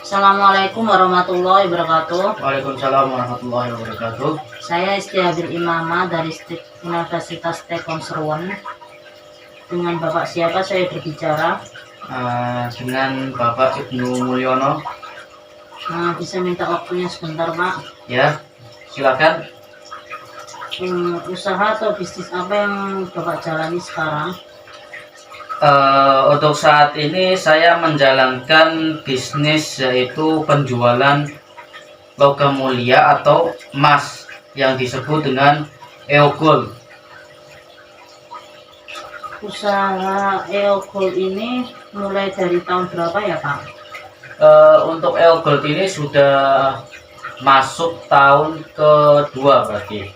Assalamualaikum warahmatullahi wabarakatuh. Waalaikumsalam warahmatullahi wabarakatuh. Saya Istiabil Imama dari Universitas Tekon Serwon. Dengan Bapak siapa saya berbicara? Dengan Bapak Ibnu Mulyono. Bisa minta waktunya sebentar, Pak? Ya, silakan. Usaha atau bisnis apa yang Bapak jalani sekarang? Untuk saat ini saya menjalankan bisnis yaitu penjualan logam mulia atau emas yang disebut dengan EO-Gold. Usaha EO-Gold ini mulai dari tahun berapa ya, Pak? Untuk EO-Gold ini sudah masuk tahun kedua berarti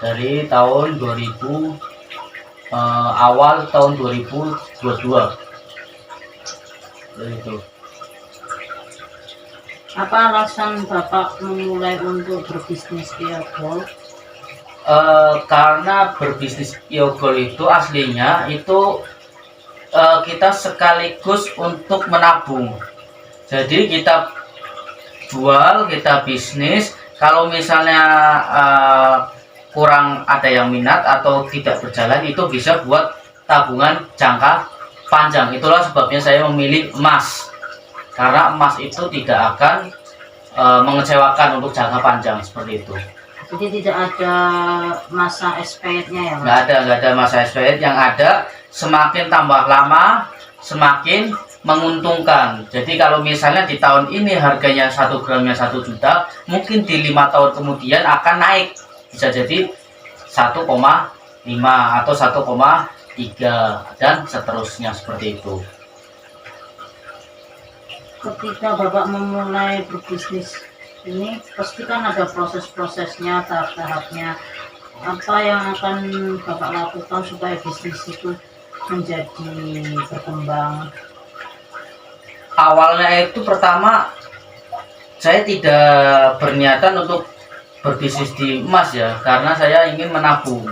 dari tahun 2000, awal tahun 2022 itu. Apa alasan Bapak memulai untuk berbisnis EO-Gold? Karena berbisnis EO-Gold itu aslinya itu kita sekaligus untuk menabung. Jadi kita jual, kita bisnis. Kalau misalnya kurang ada yang minat atau tidak berjalan, itu bisa buat tabungan jangka panjang. Itulah sebabnya saya memilih emas, karena emas itu tidak akan mengecewakan untuk jangka panjang seperti itu. Jadi tidak ada masa expirednya ya, Pak? Nggak ada masa expired. Yang ada semakin tambah lama semakin menguntungkan. Jadi kalau misalnya di tahun ini harganya 1 gramnya 1 juta, mungkin di 5 tahun kemudian akan naik, bisa jadi 1,5 atau 1,3 dan seterusnya seperti itu. Ketika Bapak memulai berbisnis ini, pasti kan ada proses-prosesnya, tahap-tahapnya. Apa yang akan Bapak lakukan supaya bisnis itu menjadi berkembang? Awalnya itu pertama saya tidak berniatan untuk berbisnis di emas ya, karena saya ingin menabung.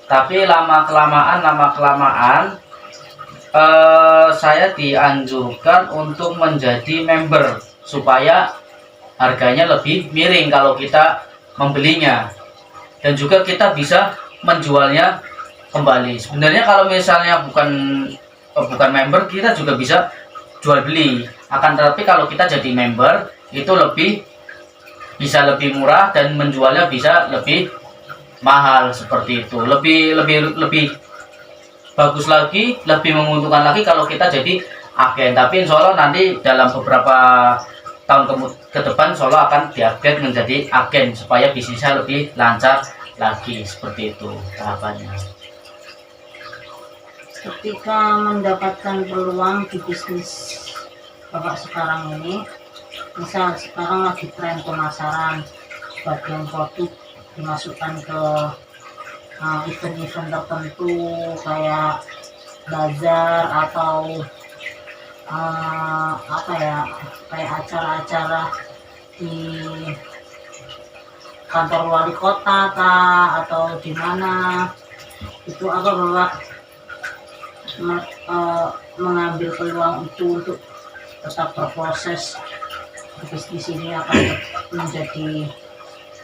Tapi lama kelamaan saya dianjurkan untuk menjadi member supaya harganya lebih miring kalau kita membelinya, dan juga kita bisa menjualnya kembali. Sebenarnya kalau misalnya bukan member, kita juga bisa jual beli. Akan tetapi kalau kita jadi member itu bisa lebih murah dan menjualnya bisa lebih mahal seperti itu. Lebih bagus lagi, lebih menguntungkan lagi kalau kita jadi agen. Tapi insya Allah nanti dalam beberapa tahun ke depan insya Allah akan diupgrade menjadi agen supaya bisnisnya lebih lancar lagi, seperti itu tahapannya. Ketika mendapatkan peluang di bisnis Bapak sekarang ini, misal sekarang lagi tren pemasaran, sebagian produk dimasukkan ke event-event tertentu kayak bazar atau kayak acara-acara di kantor wali kota atau di mana, itu apa Bapak mengambil peluang itu untuk tetap berproses bisnis ini akan menjadi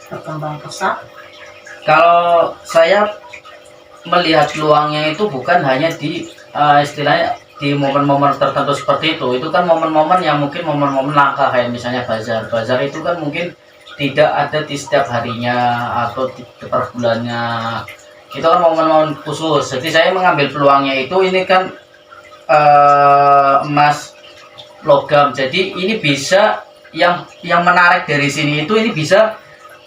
berkembang pesat? Kalau saya melihat peluangnya itu bukan hanya di istilahnya di momen-momen tertentu seperti itu kan momen-momen yang mungkin momen-momen langka, kayak misalnya bazar itu kan mungkin tidak ada di setiap harinya atau per bulannya. Itu kan momen-momen khusus. Jadi saya mengambil peluangnya ini kan emas logam. Jadi ini bisa yang menarik dari sini ini bisa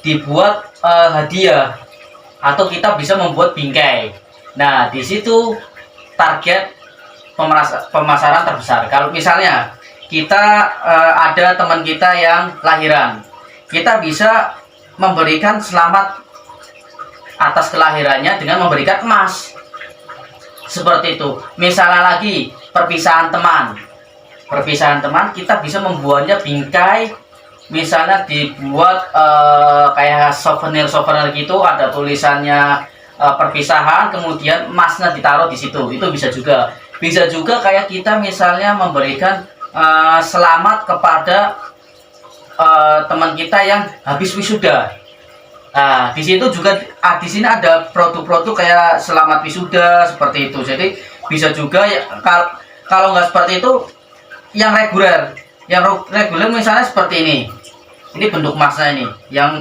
dibuat hadiah atau kita bisa membuat bingkai. Nah, di situ target pemasaran terbesar. Kalau misalnya kita ada teman kita yang lahiran, kita bisa memberikan selamat atas kelahirannya dengan memberikan emas. Seperti itu. Misalnya lagi perpisahan teman, kita bisa membuatnya bingkai. Misalnya dibuat kayak souvenir gitu, ada tulisannya perpisahan, kemudian emasnya ditaruh di situ. Itu bisa juga kayak kita misalnya memberikan selamat kepada teman kita yang habis wisuda. Nah, di situ juga di sini ada produk-produk kayak selamat wisuda seperti itu. Jadi bisa juga ya, kalau nggak seperti itu yang reguler. Yang reguler misalnya seperti ini. Ini bentuk emasnya ini yang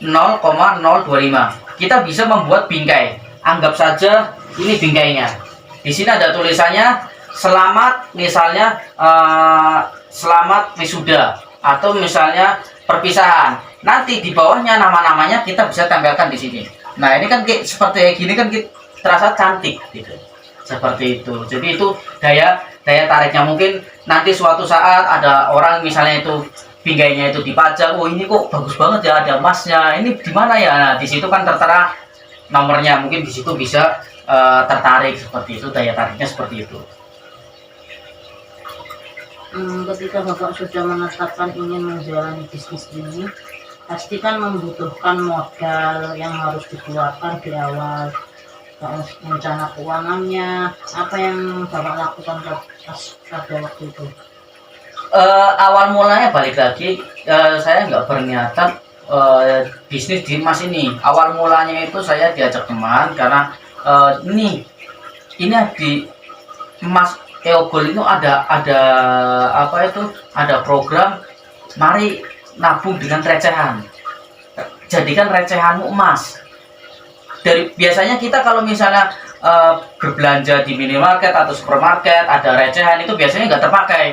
0,025. Kita bisa membuat bingkai. Anggap saja ini bingkainya. Di sini ada tulisannya selamat, misalnya selamat wisuda atau misalnya perpisahan. Nanti di bawahnya nama-namanya kita bisa tempelkan di sini. Nah, ini kan seperti gini kan terasa cantik gitu. Seperti itu. Jadi itu daya tariknya. Mungkin nanti suatu saat ada orang misalnya itu binggainya itu dipajang, oh ini kok bagus banget ya, ada emasnya, ini di mana ya? Nah, di situ kan tertera nomornya, mungkin di situ bisa tertarik seperti itu, daya tariknya seperti itu. Ketika Bapak sudah menetapkan ingin menjalani bisnis ini, pasti kan membutuhkan modal yang harus dikeluarkan di awal. Rencana keuangannya, apa yang Bapak lakukan pada waktu itu? Awal mulanya balik lagi, saya nggak berniatan bisnis di emas ini. Awal mulanya itu saya diajak teman karena ini di emas EOGOLD itu ada apa itu, ada program mari nabung dengan recehan, jadikan recehanmu emas. Biasanya kita kalau misalnya berbelanja di minimarket atau supermarket ada recehan itu biasanya nggak terpakai.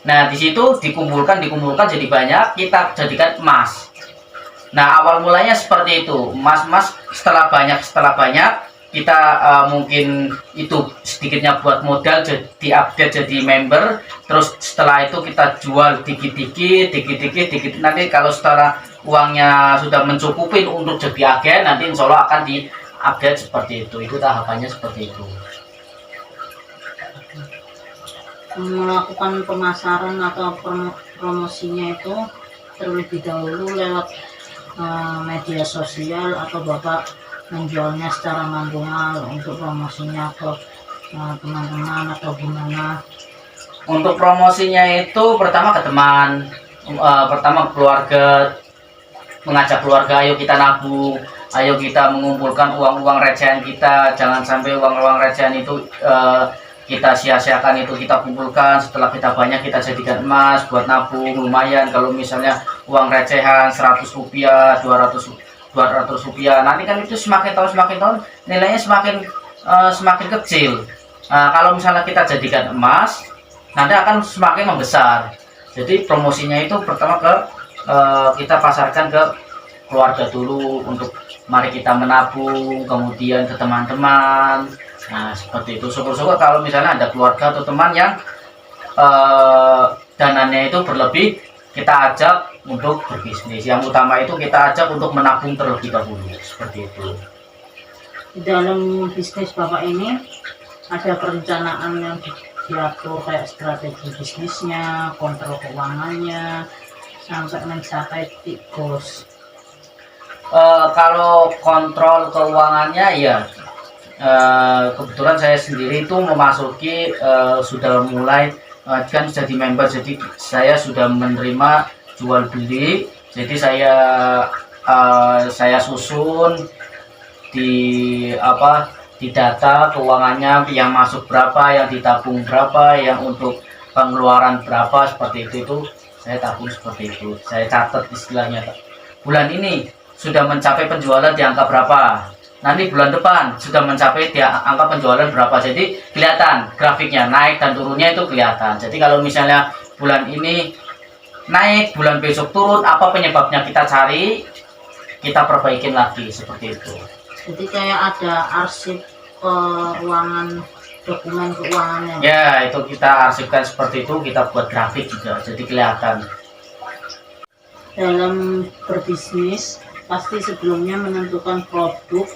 Nah, di situ dikumpulkan jadi banyak, kita jadikan emas. Nah, awal mulanya seperti itu, emas setelah banyak kita mungkin itu sedikitnya buat modal, di-update jadi member, terus setelah itu kita jual dikit-dikit. Nanti kalau setelah uangnya sudah mencukupi untuk jadi agen, nanti insya Allah akan di-update seperti itu tahapannya seperti itu. Melakukan pemasaran atau promosinya itu terlebih dahulu lewat media sosial atau Bapak menjualnya secara manual untuk promosinya ke teman-teman atau gimana? Untuk promosinya itu pertama ke teman, pertama keluarga, mengajak keluarga, ayo kita nabung, ayo kita mengumpulkan uang recehan kita, jangan sampai uang recehan itu kita sia-siakan, itu kita kumpulkan, setelah kita banyak kita jadikan emas buat nabung. Lumayan kalau misalnya uang recehan 100 rupiah 200 rupiah, nanti kan itu semakin tahun nilainya semakin kecil. Kalau misalnya kita jadikan emas nanti akan semakin membesar. Jadi promosinya itu pertama kita pasarkan ke keluarga dulu, untuk mari kita menabung, kemudian ke teman-teman. Nah, seperti itu. Syukur-syukur kalau misalnya ada keluarga atau teman yang dananya itu berlebih, kita ajak untuk berbisnis. Yang utama itu kita ajak untuk menabung terlebih dahulu, seperti itu. Di dalam bisnis Bapak ini ada perencanaan yang diatur kayak strategi bisnisnya, kontrol keuangannya, sampai mencapai titik goals. Kalau kontrol keuangannya ya, kebetulan saya sendiri itu memasuki sudah mulai kan jadi member, jadi saya sudah menerima jual beli. Jadi saya susun di data keuangannya, yang masuk berapa, yang ditabung berapa, yang untuk pengeluaran berapa, seperti itu saya tabung seperti itu. Saya catat istilahnya, bulan ini sudah mencapai penjualan di angka berapa, nanti bulan depan sudah mencapai di angka penjualan berapa. Jadi kelihatan grafiknya naik dan turunnya, itu kelihatan. Jadi kalau misalnya bulan ini naik, bulan besok turun, apa penyebabnya kita cari, kita perbaikin lagi, seperti itu. Jadi kayak ada arsip keuangan, dokumen keuangannya. Ya, itu kita arsipkan seperti itu, kita buat grafik juga, jadi kelihatan. Dalam berbisnis pasti sebelumnya menentukan produk,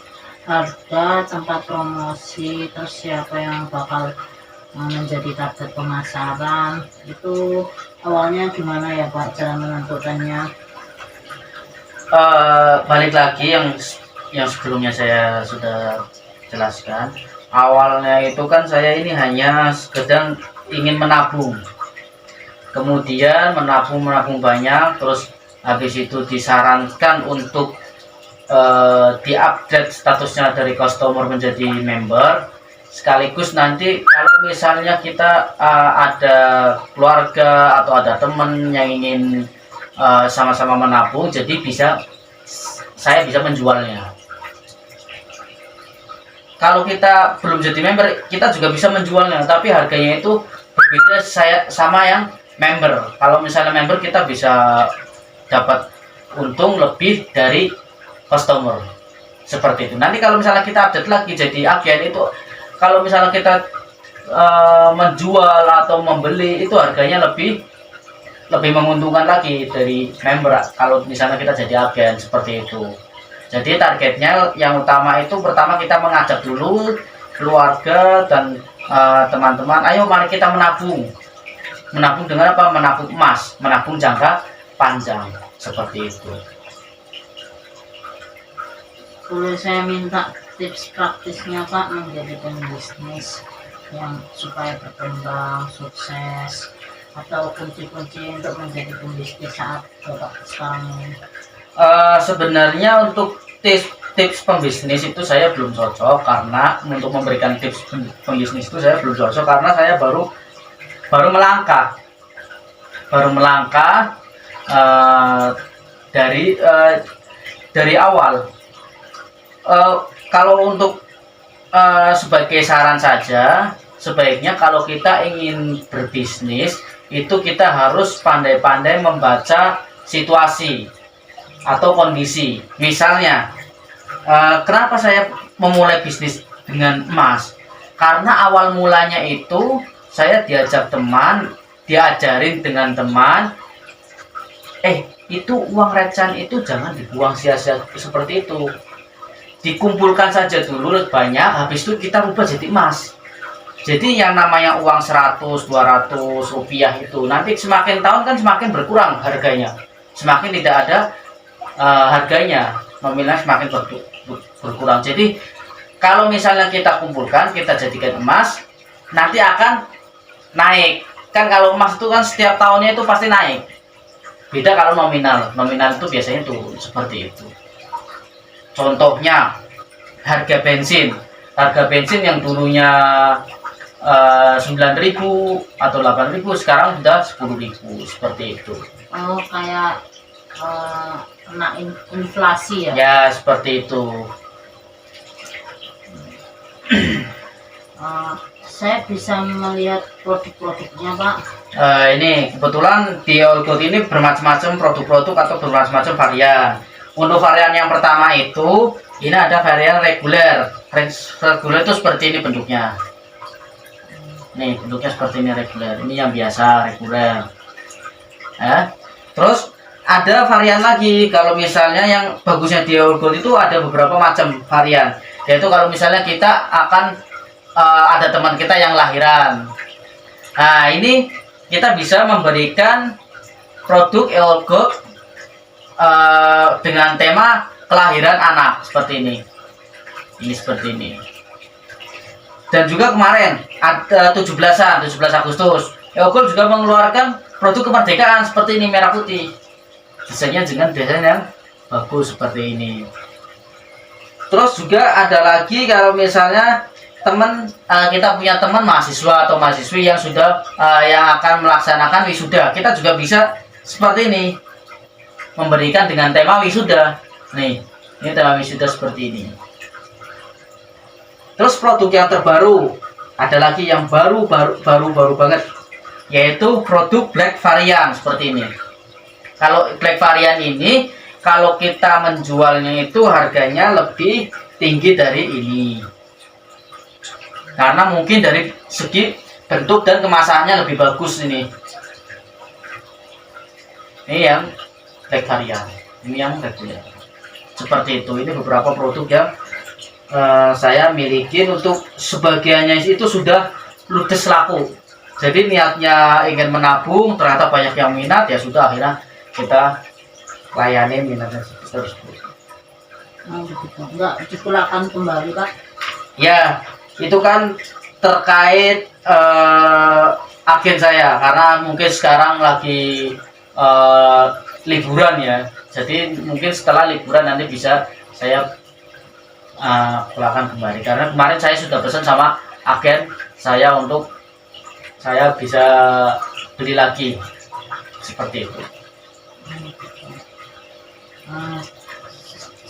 harga, tempat promosi, terus siapa yang bakal menjadi target pemasaran. Itu awalnya gimana ya Pak cara menentukannya? Balik lagi yang sebelumnya saya sudah jelaskan. Awalnya itu kan saya ini hanya sekedar ingin menabung. kemudian menabung banyak, terus habis itu disarankan untuk diupdate statusnya dari customer menjadi member, sekaligus nanti kalau misalnya kita ada keluarga atau ada teman yang ingin sama-sama menabung, jadi saya bisa menjualnya. Kalau kita belum jadi member, kita juga bisa menjualnya, tapi harganya itu berbeda sama yang member. Kalau misalnya member, kita bisa dapat untung lebih dari customer, seperti itu. Nanti kalau misalnya kita update lagi jadi agen, itu kalau misalnya kita menjual atau membeli, itu harganya lebih menguntungkan lagi dari member kalau misalnya kita jadi agen, seperti itu. Jadi targetnya yang utama itu, pertama kita mengajak dulu keluarga dan teman-teman, ayo mari kita menabung dengan apa? Menabung emas, menabung jangka panjang, seperti itu. Boleh saya minta tips praktisnya Pak menjadikan bisnis yang supaya berkembang, sukses, atau kunci-kunci untuk menjadi pembisnis saat Bapak sekarang ini? Sebenarnya untuk tips pembisnis itu saya belum cocok, karena untuk memberikan tips pembisnis itu saya belum cocok, karena saya baru melangkah dari awal. Kalau untuk sebagai saran saja, sebaiknya kalau kita ingin berbisnis itu kita harus pandai-pandai membaca situasi atau kondisi. Misalnya, kenapa saya memulai bisnis dengan emas? Karena awal mulanya itu saya diajak teman, diajarin dengan teman, itu uang recehan itu jangan dibuang sia-sia seperti itu, dikumpulkan saja dulu banyak, habis itu kita rubah jadi emas. Jadi yang namanya uang 100, 200 rupiah itu nanti semakin tahun kan semakin berkurang harganya, semakin tidak ada harganya, nominal semakin berkurang. Jadi kalau misalnya kita kumpulkan, kita jadikan emas, nanti akan naik. Kan kalau emas itu kan setiap tahunnya itu pasti naik. Beda kalau nominal itu biasanya turun, seperti itu. Contohnya harga bensin yang dulunya 9.000 atau 8.000 sekarang sudah 10.000, seperti itu. Oh, kayak kena inflasi ya? Ya, seperti itu. Saya bisa melihat produk-produknya Pak. Ini kebetulan di All Gold ini bermacam-macam produk-produk atau bermacam-macam varian. Untuk varian yang pertama itu, ini ada varian reguler. Reguler itu seperti ini bentuknya. Nih bentuknya seperti ini reguler. Ini yang biasa reguler. Terus ada varian lagi. Kalau misalnya yang bagusnya di All Gold itu ada beberapa macam varian. Yaitu kalau misalnya kita akan ada teman kita yang lahiran. Nah ini kita bisa memberikan produk All Gold dengan tema kelahiran anak, seperti ini. Ini seperti ini. Dan juga kemarin ada 17 Agustus, All Gold juga mengeluarkan produk kemerdekaan seperti ini, merah putih. Desainnya dengan desain yang bagus seperti ini. Terus juga ada lagi kalau misalnya kita punya teman mahasiswa atau mahasiswi yang sudah yang akan melaksanakan wisuda, kita juga bisa seperti ini, memberikan dengan tema wisuda. Nih, ini tema wisuda seperti ini. Terus produk yang terbaru, ada lagi yang baru banget, yaitu produk black varian seperti ini. Kalau black varian ini, kalau kita menjualnya itu harganya lebih tinggi dari ini, karena mungkin dari segi bentuk dan kemasannya lebih bagus ini. Ini yang black varian, ini yang reguler. Seperti itu. Ini beberapa produk yang saya miliki. Untuk sebagiannya itu sudah ludes laku. Jadi niatnya ingin menabung, ternyata banyak yang minat, ya sudah akhirnya kita layani minatnya terus. Enggak dipulangkan kembali Pak? Ya, itu kan terkait agen saya, karena mungkin sekarang lagi liburan ya. Jadi mungkin setelah liburan nanti bisa saya pulangkan kembali, karena kemarin saya sudah pesan sama agen saya untuk saya bisa beli lagi seperti itu.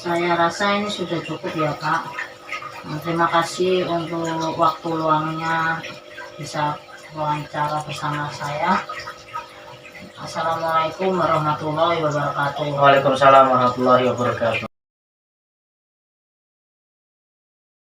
Saya rasa ini sudah cukup ya Pak. Terima kasih untuk waktu luangnya bisa wawancara bersama saya. Assalamualaikum warahmatullahi wabarakatuh. Waalaikumsalam warahmatullahi wabarakatuh.